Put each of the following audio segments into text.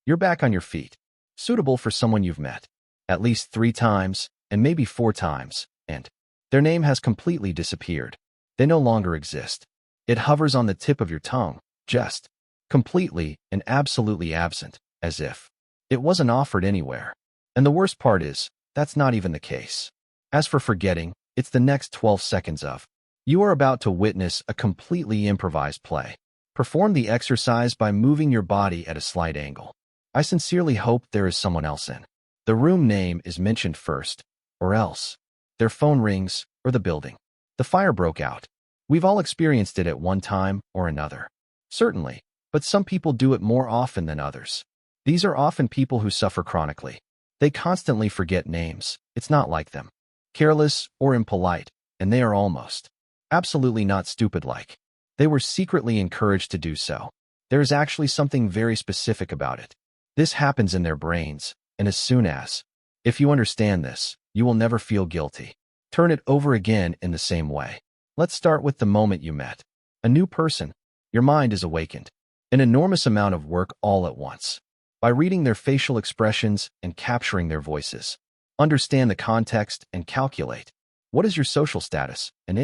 You're back on your feet, suitable for someone you've met at least 3 times, and maybe 4 times, and their name has completely disappeared. They no longer exist. It hovers on the tip of your tongue, just completely and absolutely absent, as if it wasn't offered anywhere. And the worst part is, that's not even the case. As for forgetting, it's the next 12 seconds of. You are about to witness a completely improvised play. Perform the exercise by moving your body at a slight angle. I sincerely hope there is someone else in the room. Name is mentioned first, or else their phone rings, or the building. The fire broke out. We've all experienced it at one time or another. Certainly, but some people do it more often than others. These are often people who suffer chronically. They constantly forget names. It's not like them careless or impolite, and they are almost absolutely not stupid-like. They were secretly encouraged to do so. There is actually something very specific about it. This happens in their brains, and as soon as, if you understand this, you will never feel guilty. Turn it over again in the same way. Let's start with the moment you met a new person. Your mind is awakened. An enormous amount of work all at once. By reading their facial expressions and capturing their voices, understand the context and calculate. What is your social status, and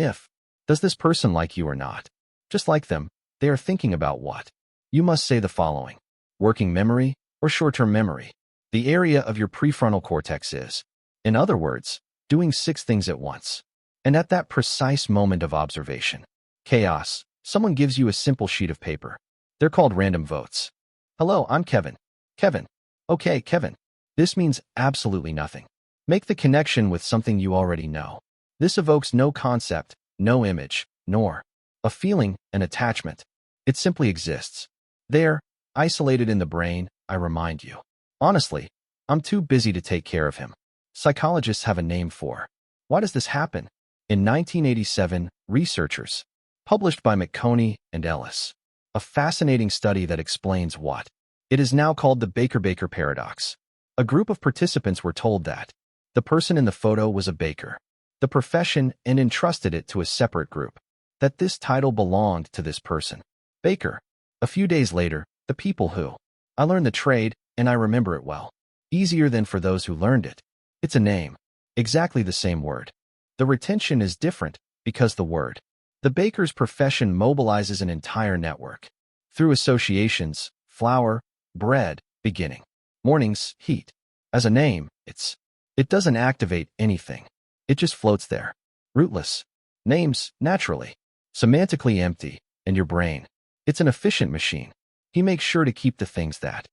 does this person like you or not? Just like them, they are thinking about what? You must say the following. Working memory or short-term memory. The area of your prefrontal cortex is, in other words, doing 6 things at once. And at that precise moment of observation, chaos, someone gives you a simple sheet of paper. They're called random votes. Hello, I'm Kevin. Kevin. Okay, Kevin. This means absolutely nothing. Make the connection with something you already know. This evokes no concept, no image, nor a feeling, an attachment. It simply exists. There, isolated in the brain, I remind you. Honestly, I'm too busy to take care of him. Psychologists have a name for. Why does this happen? In 1987, researchers, published by McConey and Ellis, a fascinating study that explains what it is now called the Baker-Baker paradox. A group of participants were told that the person in the photo was a baker, the profession, and entrusted it to a separate group, that this title belonged to this person, baker. A few days later, the people who I learned the trade, and I remember it well. Easier than for those who learned it. It's a name. Exactly the same word. The retention is different because the word. The baker's profession mobilizes an entire network. Through associations, flour, bread, beginning. Mornings, heat. As a name, it doesn't activate anything. It just floats there. Rootless. Names, naturally. Semantically empty. And your brain. It's an efficient machine. He makes sure to keep the things that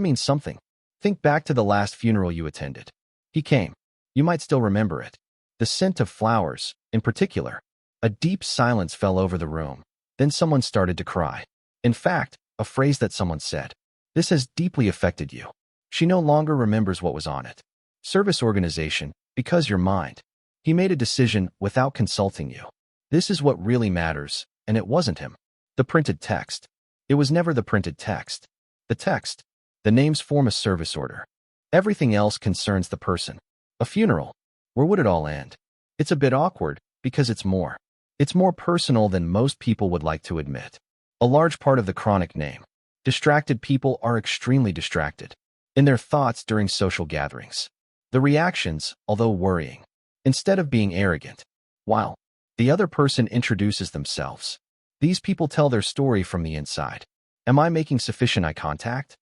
means something. Think back to the last funeral you attended. He came. You might still remember it. The scent of flowers, in particular. A deep silence fell over the room. Then someone started to cry. In fact, a phrase that someone said. This has deeply affected you. She no longer remembers what was on it. Service organization, because your mind. He made a decision without consulting you. This is what really matters, and it wasn't him. The printed text. It was never the printed text. The text. The names form a service order. Everything else concerns the person. A funeral. Where would it all end? It's a bit awkward, because it's more personal than most people would like to admit. A large part of the chronic name. Distracted people are extremely distracted in their thoughts during social gatherings. The reactions, although worrying, instead of being arrogant, while the other person introduces themselves. These people tell their story from the inside. Am I making sufficient eye contact?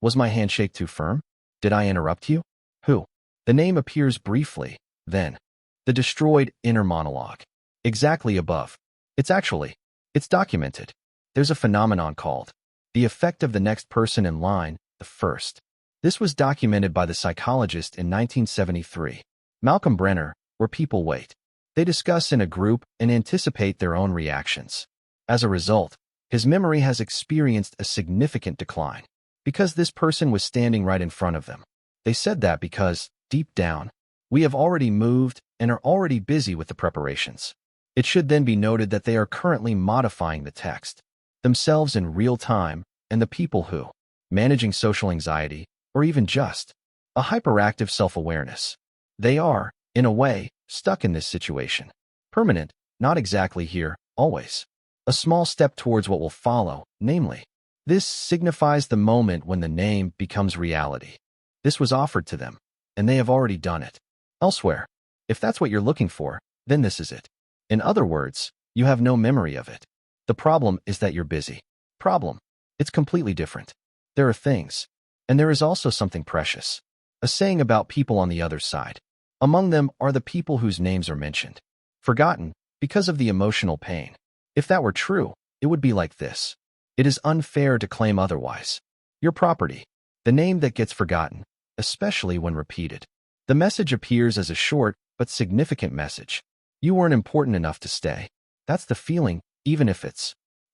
Was my handshake too firm? Did I interrupt you? Who? The name appears briefly, then. The destroyed inner monologue. Exactly above. It's documented. There's a phenomenon called the effect of the next person in line, the first. This was documented by the psychologist in 1973. Malcolm Brenner, where people wait. They discuss in a group and anticipate their own reactions. As a result, his memory has experienced a significant decline because this person was standing right in front of them. They said that because, deep down, we have already moved and are already busy with the preparations. It should then be noted that they are currently modifying the text themselves in real time, and the people who, managing social anxiety, or even just a hyperactive self-awareness. They are, in a way, stuck in this situation. Permanent, not exactly here, always. A small step towards what will follow, namely, This signifies the moment when the name becomes reality. This was offered to them, and they have already done it. Elsewhere, if that's what you're looking for, then this is it. In other words, you have no memory of it. The problem is that you're busy. Problem. It's completely different. There are things, and there is also something precious. A saying about people on the other side. Among them are the people whose names are mentioned. Forgotten, because of the emotional pain. If that were true, it would be like this. It is unfair to claim otherwise. Your property. The name that gets forgotten, especially when repeated. The message appears as a short but significant message. You weren't important enough to stay. That's the feeling, even if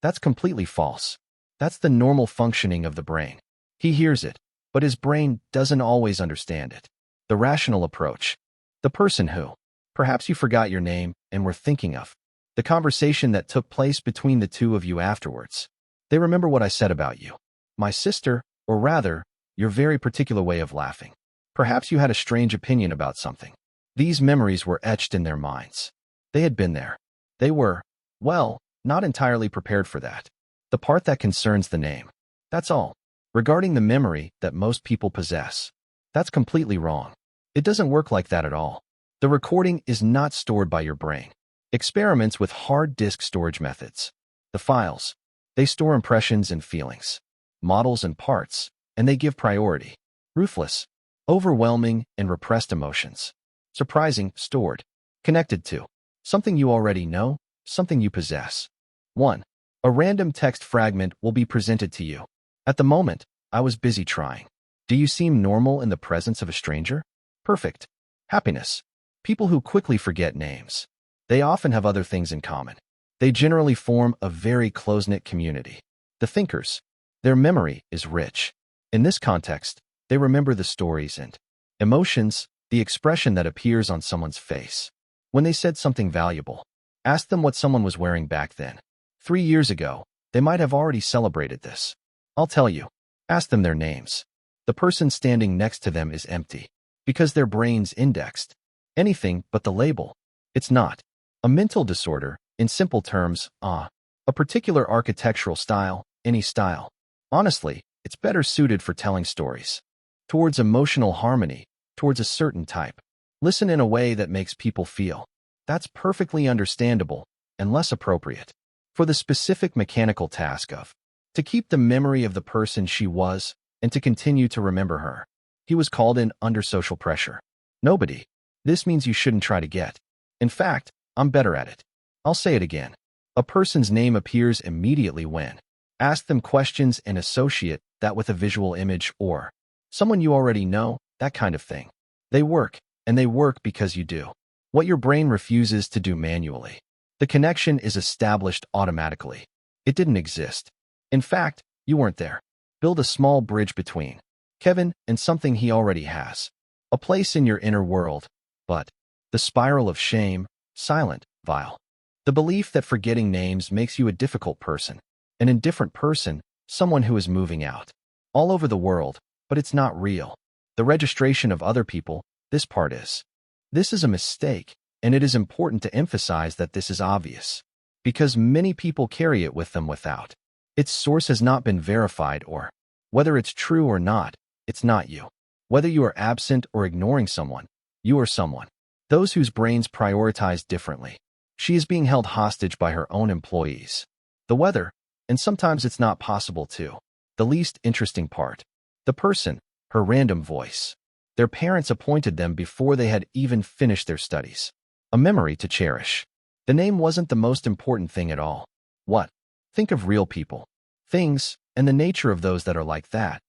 that's completely false. That's the normal functioning of the brain. He hears it, but his brain doesn't always understand it. The rational approach. The person who, perhaps you forgot your name and were thinking of. The conversation that took place between the two of you afterwards. They remember what I said about you. My sister, or rather, your very particular way of laughing. Perhaps you had a strange opinion about something. These memories were etched in their minds. They had been there. They were, well, not entirely prepared for that. The part that concerns the name. That's all. Regarding the memory that most people possess. That's completely wrong. It doesn't work like that at all. The recording is not stored by your brain. Experiments with hard disk storage methods. The files. They store impressions and feelings. Models and parts, and they give priority. Ruthless. Overwhelming and repressed emotions. Surprising, stored. Connected to. Something you already know, something you possess. 1. A random text fragment will be presented to you. At the moment, I was busy trying. Do you seem normal in the presence of a stranger? Perfect. Happiness. People who quickly forget names. They often have other things in common. They generally form a very close-knit community. The thinkers. Their memory is rich. In this context, they remember the stories and emotions, the expression that appears on someone's face. When they said something valuable, ask them what someone was wearing back then. 3 years ago, they might have already celebrated this. I'll tell you. Ask them their names. The person standing next to them is empty. Because their brain's indexed. Anything but the label. It's not. A mental disorder, in simple terms, a particular architectural style, any style. Honestly, it's better suited for telling stories. Towards emotional harmony, towards a certain type. Listen in a way that makes people feel. That's perfectly understandable and less appropriate. For the specific mechanical task of to keep the memory of the person she was and to continue to remember her. He was called in under social pressure. Nobody. This means you shouldn't try to get. In fact, I'm better at it. I'll say it again. A person's name appears immediately when. Ask them questions and associate that with a visual image or someone you already know, that kind of thing. They work, and they work because you do what your brain refuses to do manually. The connection is established automatically. It didn't exist. In fact, you weren't there. Build a small bridge between Kevin and something he already has. A place in your inner world. But the spiral of shame, silent, vile. The belief that forgetting names makes you a difficult person, an indifferent person, someone who is moving out. All over the world, but it's not real. The registration of other people, this part is. This is a mistake, and it is important to emphasize that this is obvious. Because many people carry it with them without. Its source has not been verified or, whether it's true or not, it's not you. Whether you are absent or ignoring someone, you are someone. Those whose brains prioritize differently. She is being held hostage by her own employees. The weather, and sometimes it's not possible to. The least interesting part. The person, her random voice. Their parents appointed them before they had even finished their studies. A memory to cherish. The name wasn't the most important thing at all. What? Think of real people, things, and the nature of those that are like that.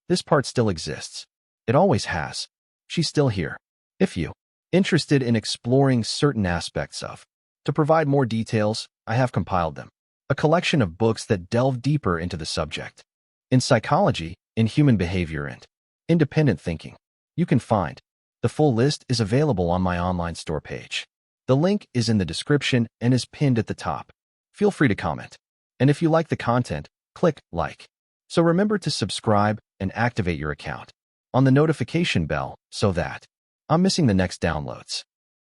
This part still exists. It always has. She's still here. If you interested in exploring certain aspects of. To provide more details, I have compiled them. A collection of books that delve deeper into the subject. In psychology, in human behavior and independent thinking. You can find. The full list is available on my online store page. The link is in the description and is pinned at the top. Feel free to comment. And if you like the content, click like. So remember to subscribe and activate your account on the notification bell so that I'm missing the next downloads.